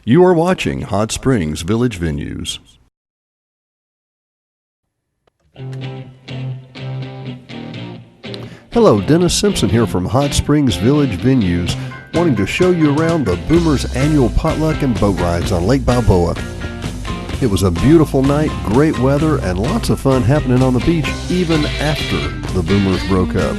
You are watching Hot Springs Village Venues. Hello, Dennis Simpson here from Hot Springs Village Venues, wanting to show you around the Boomers' annual potluck and boat rides on Lake Balboa. It was a beautiful night, great weather, and lots of fun happening on the beach even after the Boomers broke up.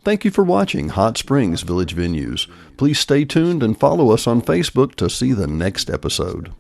Thank you for watching Hot Springs Village Venues. Please stay tuned and follow us on Facebook to see the next episode.